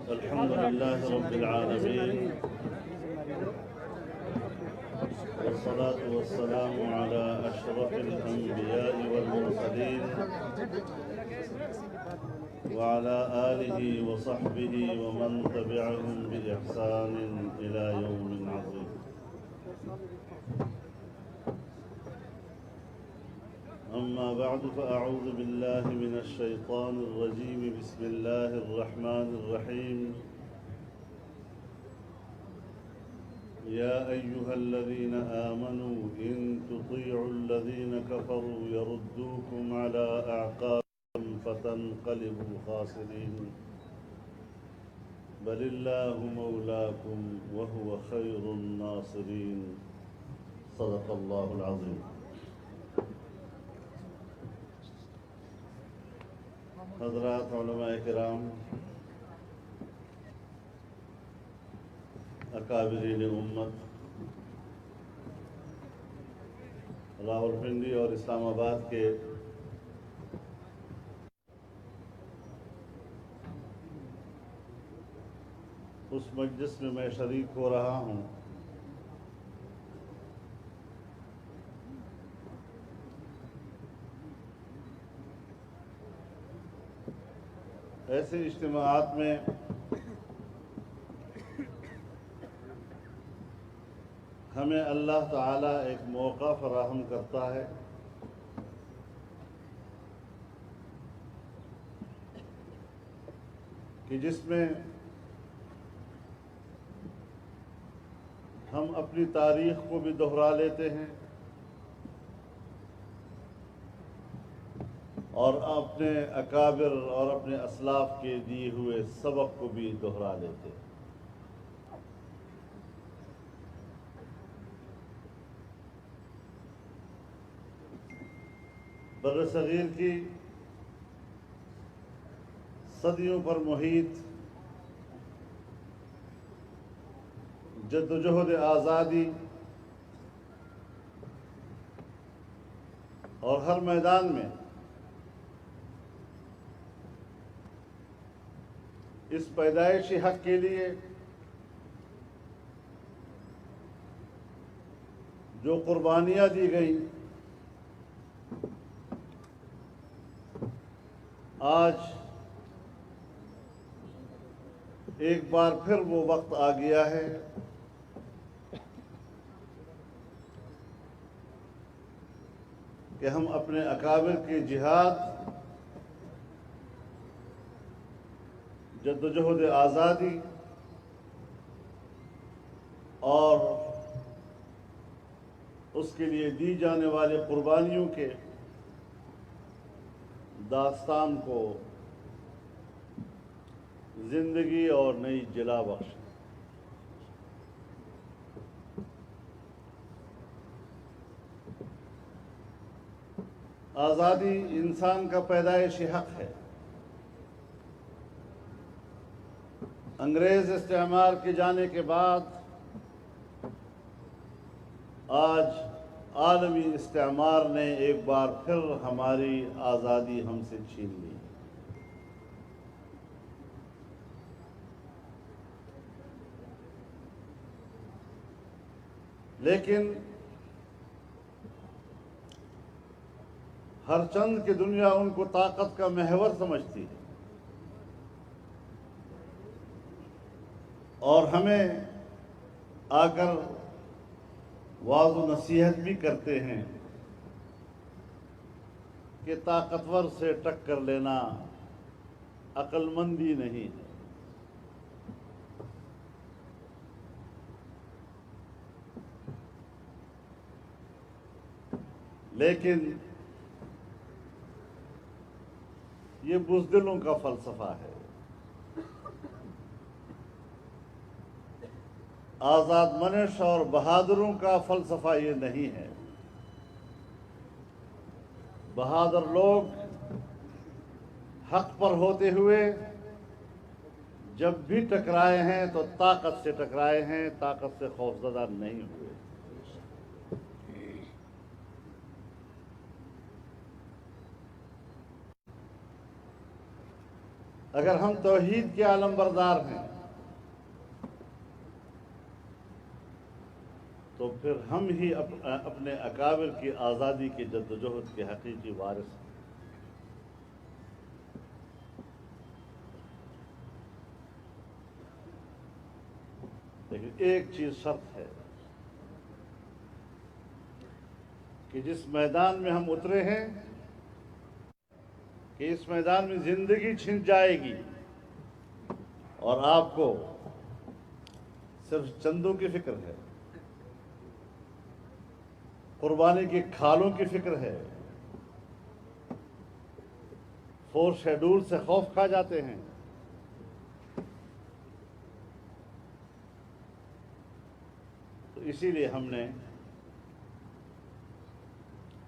الحمد لله رب العالمين، والصلاة والسلام على أشرف الأنبياء والمرسلين وعلى آله وصحبه ومن تبعهم بإحسان إلى يوم عظيم. أما بعد فأعوذ بالله من الشيطان الرجيم. بسم الله الرحمن الرحيم. يا أيها الذين آمنوا إن تطيعوا الذين كفروا يردوكم على أعقابكم فتنقلبوا خاسرين بل الله مولاكم وهو خير الناصرين. صدق الله العظيم. حضرات علماء کرام، اکابرین امت، راولپنڈی اور اسلام آباد کے اس مجلس میں میں شریک ہو رہا ہوں، ایسے اجتماعات میں ہمیں اللہ تعالیٰ ایک موقع فراہم کرتا ہے کہ جس میں ہم اپنی تاریخ کو بھی دہرا لیتے ہیں اور اپنے اکابر اور اپنے اسلاف کے دیے ہوئے سبق کو بھی دہرا لیتے ہیں۔ بر صغیر کی صدیوں پر محیط جدوجہد آزادی اور ہر میدان میں اس پیدائشی حق کے لیے جو قربانیاں دی گئیں، آج ایک بار پھر وہ وقت آ گیا ہے کہ ہم اپنے اکابر کی جہاد، جدوجہد آزادی اور اس کے لیے دی جانے والے قربانیوں کے داستان کو زندگی اور نئی جلا بخش۔ آزادی انسان کا پیدائشی حق ہے۔ انگریز استعمار کے جانے کے بعد آج عالمی استعمار نے ایک بار پھر ہماری آزادی ہم سے چھین لی۔ لیکن ہر چند کی دنیا ان کو طاقت کا محور سمجھتی ہے اور ہمیں آ کر واعظ و نصیحت بھی کرتے ہیں کہ طاقتور سے ٹکر لینا عقل مندی نہیں ہے۔ لیکن یہ بزدلوں کا فلسفہ ہے۔ آزاد منش اور بہادروں کا فلسفہ یہ نہیں ہے۔ بہادر لوگ حق پر ہوتے ہوئے جب بھی ٹکرائے ہیں تو طاقت سے ٹکرائے ہیں، طاقت سے خوفزدہ نہیں ہوئے۔ اگر ہم توحید کے عالم بردار ہیں تو پھر ہم ہی اپنے اکابر کی آزادی کی جدوجہد کے حقیقی وارث ہیں۔ لیکن ایک چیز شرط ہے کہ جس میدان میں ہم اترے ہیں کہ اس میدان میں زندگی چھن جائے گی اور آپ کو صرف چندوں کی فکر ہے، قربانی کی کھالوں کی فکر ہے، فور شیڈول سے خوف کھا جاتے ہیں، تو اسی لیے ہم نے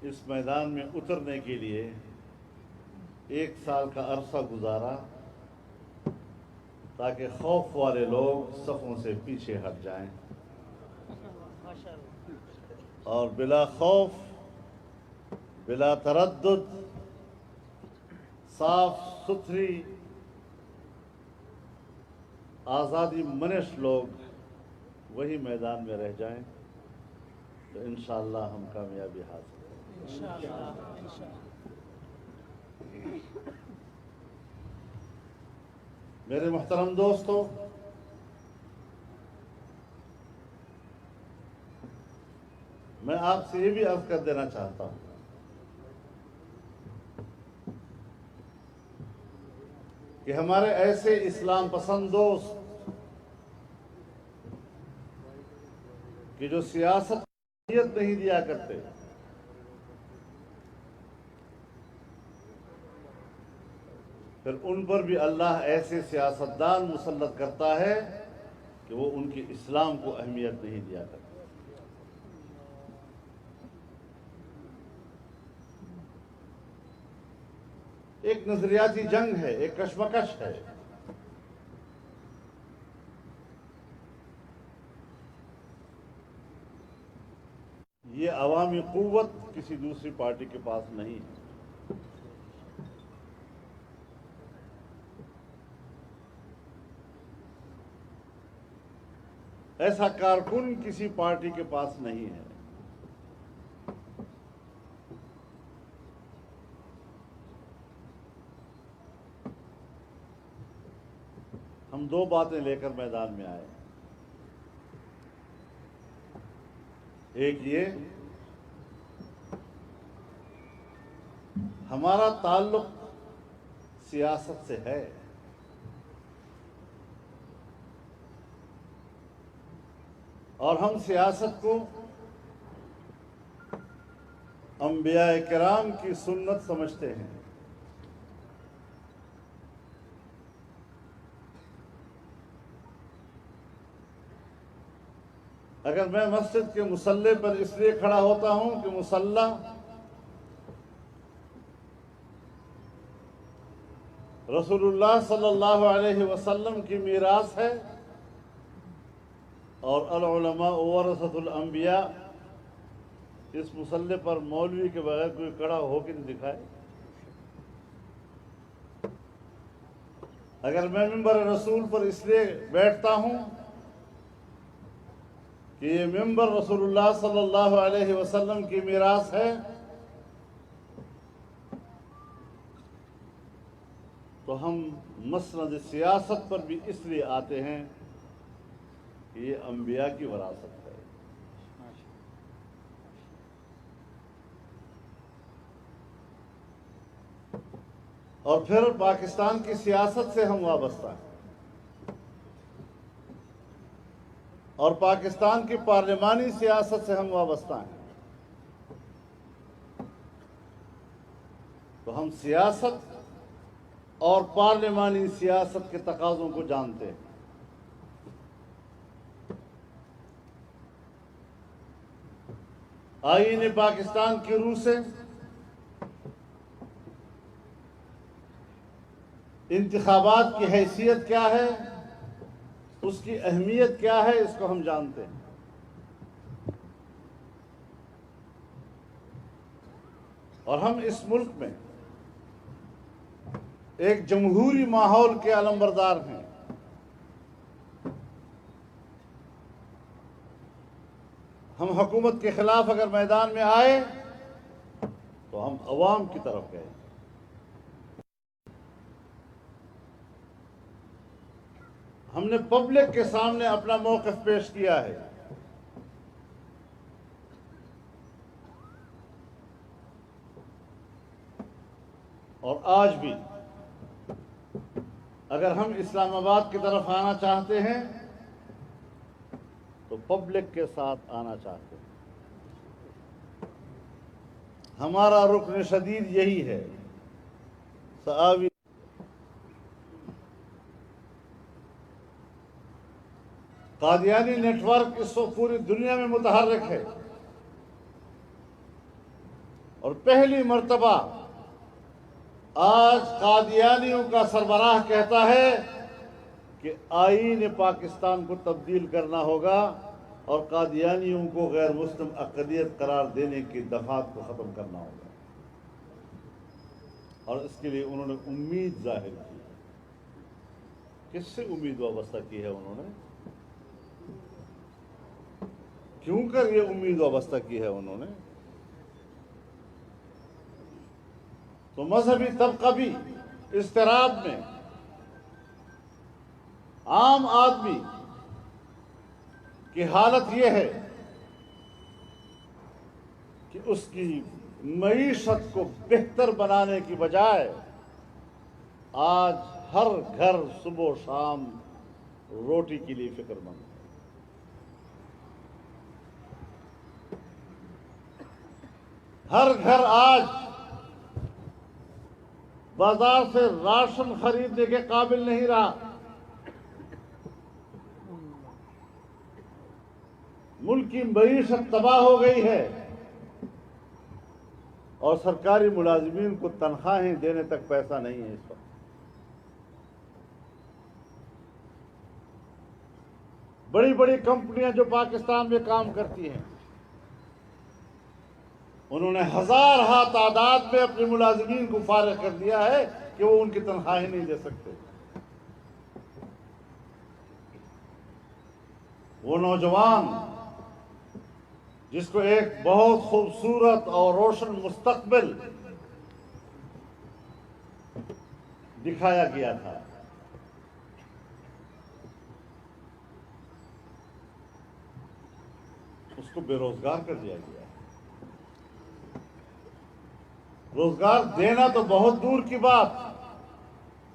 اس میدان میں اترنے کے لیے 1 سال کا عرصہ گزارا تاکہ خوف والے لوگ صفوں سے پیچھے ہٹ جائیں اور بلا خوف، بلا تردد، صاف ستھری آزادی منش لوگ وہی میدان میں رہ جائیں تو انشاءاللہ ہم کامیابی حاصل کریں۔ انشاءاللہ۔ میرے محترم دوستو، میں آپ سے یہ بھی عرض کر دینا چاہتا ہوں کہ ہمارے ایسے اسلام پسند دوست کہ جو سیاست نہیں دیا کرتے، پھر ان پر بھی اللہ ایسے سیاستدان مسلط کرتا ہے کہ وہ ان کے اسلام کو اہمیت نہیں دیا کرتے۔ ایک نظریاتی جنگ ہے، ایک کشمکش ہے۔ یہ عوامی قوت کسی دوسری پارٹی کے پاس نہیں ہے۔ ایسا کارکن کسی پارٹی کے پاس نہیں ہے۔ ہم 2 باتیں لے کر میدان میں آئے۔ ایک یہ، ہمارا تعلق سیاست سے ہے، اور ہم سیاست کو انبیاء کرام کی سنت سمجھتے ہیں۔ اگر میں مسجد کے مصلی پر اس لیے کھڑا ہوتا ہوں کہ مصلی رسول اللہ صلی اللہ علیہ وسلم کی میراث ہے، اور العلماء ورثۃ الانبیاء، اس مصلی پر مولوی کے بغیر کوئی کھڑا ہو کے نہیں دکھائے۔ اگر میں منبر رسول پر اس لیے بیٹھتا ہوں کہ یہ منبر رسول اللہ صلی اللہ علیہ وسلم کی میراث ہے، تو ہم مسند سیاست پر بھی اس لیے آتے ہیں کہ یہ انبیاء کی وراثت ہے۔ اور پھر پاکستان کی سیاست سے ہم وابستہ ہیں، اور پاکستان کی پارلیمانی سیاست سے ہم وابستہ ہیں۔ تو ہم سیاست اور پارلیمانی سیاست کے تقاضوں کو جانتے ہیں۔ آئین پاکستان کی روح سے انتخابات کی حیثیت کیا ہے، اس کی اہمیت کیا ہے اس کو ہم جانتے ہیں. اور ہم اس ملک میں ایک جمہوری ماحول کے علمبردار ہیں. ہم حکومت کے خلاف اگر میدان میں آئے تو ہم عوام کی طرف گئے. ہم نے پبلک کے سامنے اپنا موقف پیش کیا ہے. اور آج بھی اگر ہم اسلام آباد کی طرف آنا چاہتے ہیں تو پبلک کے ساتھ آنا چاہتے ہیں. ہمارا رکن شدید یہی ہے. سآوی قادیانی نیٹ ورک اس وقت پوری دنیا میں متحرک ہے اور پہلی مرتبہ آج قادیانیوں کا سربراہ کہتا ہے کہ آئین پاکستان کو تبدیل کرنا ہوگا اور قادیانیوں کو غیر مسلم اقلیت قرار دینے کی دفعات کو ختم کرنا ہوگا. اور اس کے لیے انہوں نے امید ظاہر کی. کس سے امید وابستہ کی ہے انہوں نے؟ کیوں کر یہ امید وابستہ کی ہے انہوں نے؟ تو مذہبی طبقہ بھی اضطراب میں، عام آدمی کی حالت یہ ہے کہ اس کی معیشت کو بہتر بنانے کی بجائے آج ہر گھر صبح و شام روٹی کے لیے فکر مند ہے. ہر گھر آج بازار سے راشن خریدنے کے قابل نہیں رہا. ملک کی معیشت تباہ ہو گئی ہے اور سرکاری ملازمین کو تنخواہیں دینے تک پیسہ نہیں ہے. اس وقت بڑی بڑی کمپنیاں جو پاکستان میں کام کرتی ہیں انہوں نے ہزارہا تعداد میں اپنے ملازمین کو فارغ کر دیا ہے کہ وہ ان کی تنخواہیں نہیں دے سکتے. وہ نوجوان جس کو ایک بہت خوبصورت اور روشن مستقبل دکھایا گیا تھا، اس کو بے روزگار کر دیا گیا. روزگار دینا تو بہت دور کی بات،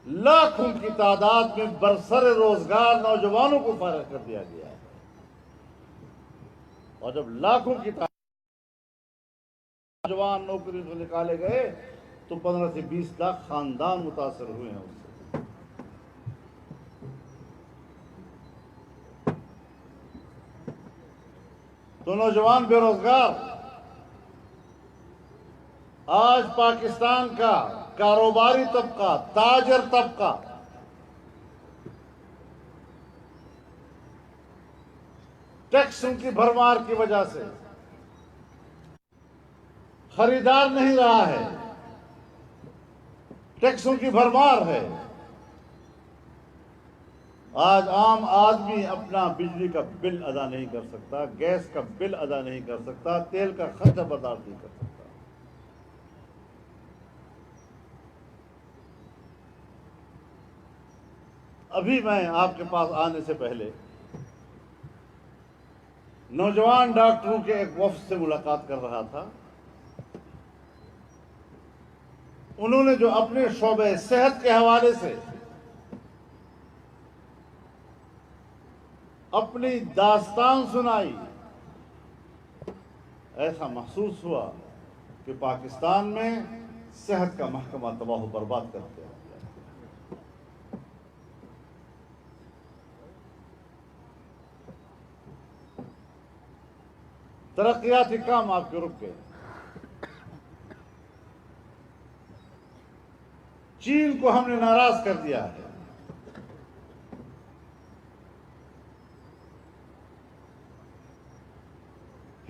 لاکھوں کی تعداد میں برسر روزگار نوجوانوں کو فارغ کر دیا گیا ہے. اور جب لاکھوں کی تعداد نوجوان نوکری سے نکالے گئے تو 15 سے 20 لاکھ خاندان متاثر ہوئے ہیں اس سے. تو نوجوان بے روزگار. آج پاکستان کا کاروباری طبقہ، تاجر طبقہ ٹیکسوں کی بھرمار کی وجہ سے خریدار نہیں رہا ہے. ٹیکسوں کی بھرمار ہے. آج عام آدمی اپنا بجلی کا بل ادا نہیں کر سکتا، گیس کا بل ادا نہیں کر سکتا، تیل کا خرچہ برداشت نہیں کر سکتا. ابھی میں آپ کے پاس آنے سے پہلے نوجوان ڈاکٹروں کے ایک وفد سے ملاقات کر رہا تھا. انہوں نے جو اپنے شعبہ صحت کے حوالے سے اپنی داستان سنائی، ایسا محسوس ہوا کہ پاکستان میں صحت کا محکمہ تباہ و برباد کرتے ہیں. ترقیاتی کام آپ کے رک گئے. چین کو ہم نے ناراض کر دیا ہے.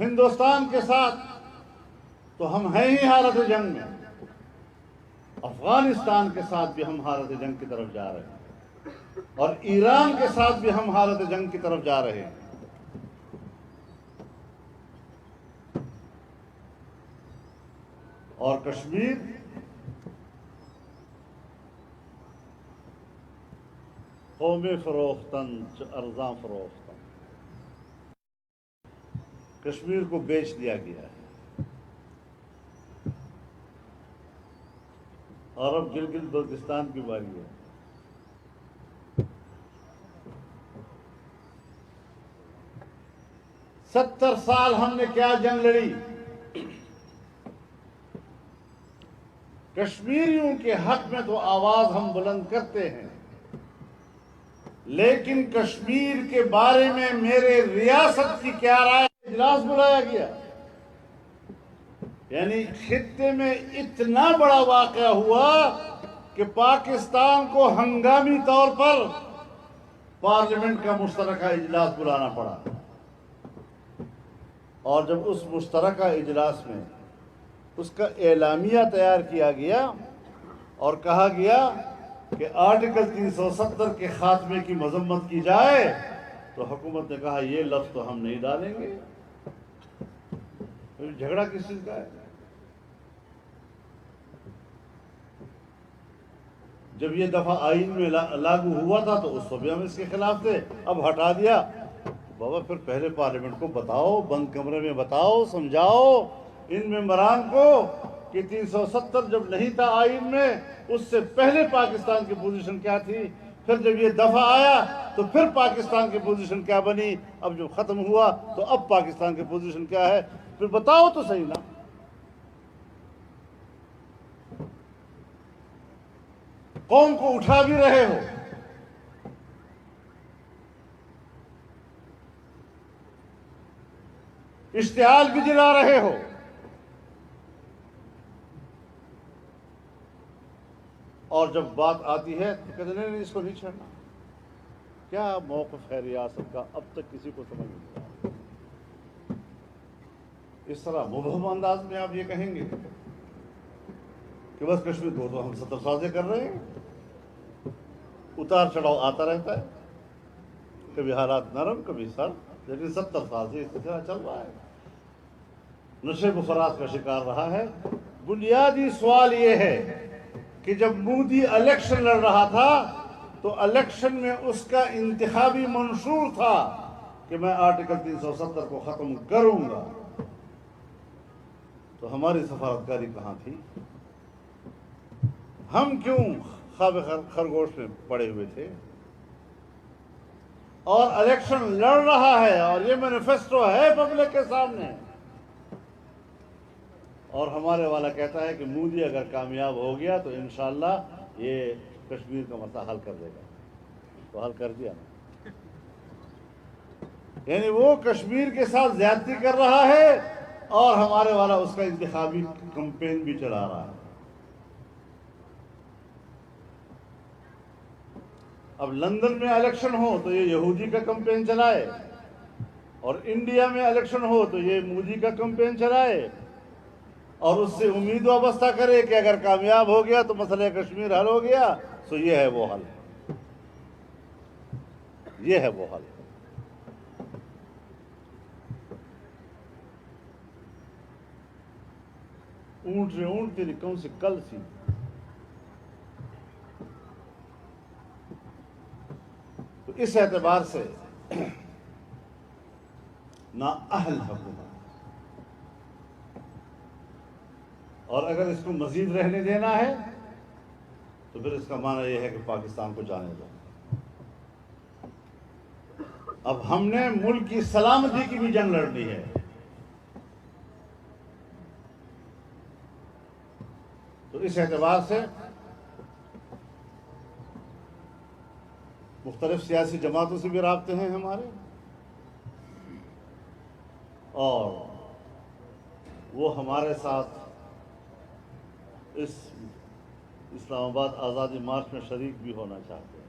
ہندوستان کے ساتھ تو ہم ہیں ہی حالت جنگ میں، افغانستان کے ساتھ بھی ہم حالت جنگ کی طرف جا رہے ہیں، اور ایران کے ساتھ بھی ہم حالت جنگ کی طرف جا رہے ہیں۔ اور کشمیر قوم فروختن ارزاں فروختن، کشمیر کو بیچ دیا گیا ہے، اور اب گلگت بلتستان کی باری ہے۔ 70 سال ہم نے کیا جنگ لڑی، کشمیریوں کے حق میں تو آواز ہم بلند کرتے ہیں، لیکن کشمیر کے بارے میں میرے ریاست کی کیا رائے؟ اجلاس بلایا گیا، یعنی خطے میں اتنا بڑا واقعہ ہوا کہ پاکستان کو ہنگامی طور پر پارلیمنٹ کا مشترکہ اجلاس بلانا پڑا، اور جب اس مشترکہ اجلاس میں اس کا اعلامیہ تیار کیا گیا اور کہا گیا کہ آرٹیکل 370 کے خاتمے کی مذمت کی جائے، تو حکومت نے کہا یہ لفظ تو ہم نہیں ڈالیں گے۔ جھگڑا کس چیز کا ہے؟ جب یہ دفعہ آئین میں لاگو ہوا تھا تو اس وقت بھی ہم اس کے خلاف تھے، اب ہٹا دیا۔ بابا پھر پہلے پارلیمنٹ کو بتاؤ، بند کمرے میں بتاؤ، سمجھاؤ ان ممبران کو کہ 370 جب نہیں تھا آئین میں، اس سے پہلے پاکستان کی پوزیشن کیا تھی، پھر جب یہ دفعہ آیا تو پھر پاکستان کی پوزیشن کیا بنی، اب جب ختم ہوا تو اب پاکستان کی پوزیشن کیا ہے، پھر بتاؤ تو صحیح نا۔ قوم کو اٹھا بھی رہے ہو، اشتعال بھی جلا رہے ہو، اور جب بات آتی ہے تو کہتے نہیں نہیں اس کو نہیں چھڑنا۔ کیا موقف ہے ریاست کا، اب تک کسی کو سمجھ نہیں آیا۔ اس طرح مبہم انداز میں آپ یہ کہیں گے کہ بس کشمیر کو تو ہم 70 سال سے کر رہے ہیں، اتار چڑھاؤ آتا رہتا ہے، کبھی حالات نرم کبھی سرد، لیکن 70 سال سے اس طرح چل رہا ہے، نشے و فراز کا شکار رہا ہے۔ بنیادی سوال یہ ہے کہ جب مودی الیکشن لڑ رہا تھا تو الیکشن میں اس کا انتخابی منشور تھا کہ میں آرٹیکل 370 کو ختم کروں گا، تو ہماری سفارتکاری کہاں تھی؟ ہم کیوں خواب خرگوش میں پڑے ہوئے تھے؟ اور الیکشن لڑ رہا ہے، اور یہ مینیفیسٹو ہے پبلک کے سامنے، اور ہمارے والا کہتا ہے کہ مودی اگر کامیاب ہو گیا تو انشاءاللہ یہ کشمیر کا مسئلہ حل کر دے گا، تو حل کر دیا نا۔ یعنی وہ کشمیر کے ساتھ زیادتی کر رہا ہے، اور ہمارے والا اس کا انتخابی کمپین بھی چلا رہا ہے۔ اب لندن میں الیکشن ہو تو یہ یہودی کا کمپین چلائے، اور انڈیا میں الیکشن ہو تو یہ مودی کا کمپین چلائے، اور اس سے امید وابستہ کرے کہ اگر کامیاب ہو گیا تو مسئلہ کشمیر حل ہو گیا، تو یہ ہے وہ حل، یہ ہے وہ حل۔ اونٹ سے اونٹ تیری کون سی کل سی، تو اس اعتبار سے نااہل حکومت، اور اگر اس کو مزید رہنے دینا ہے تو پھر اس کا معنی یہ ہے کہ پاکستان کو جانے دو۔ اب ہم نے ملک کی سلامتی کی بھی جنگ لڑنی ہے، تو اس اعتبار سے مختلف سیاسی جماعتوں سے بھی رابطے ہیں ہمارے، اور وہ ہمارے ساتھ اس اسلام آباد آزادی مارچ میں شریک بھی ہونا چاہتے ہیں۔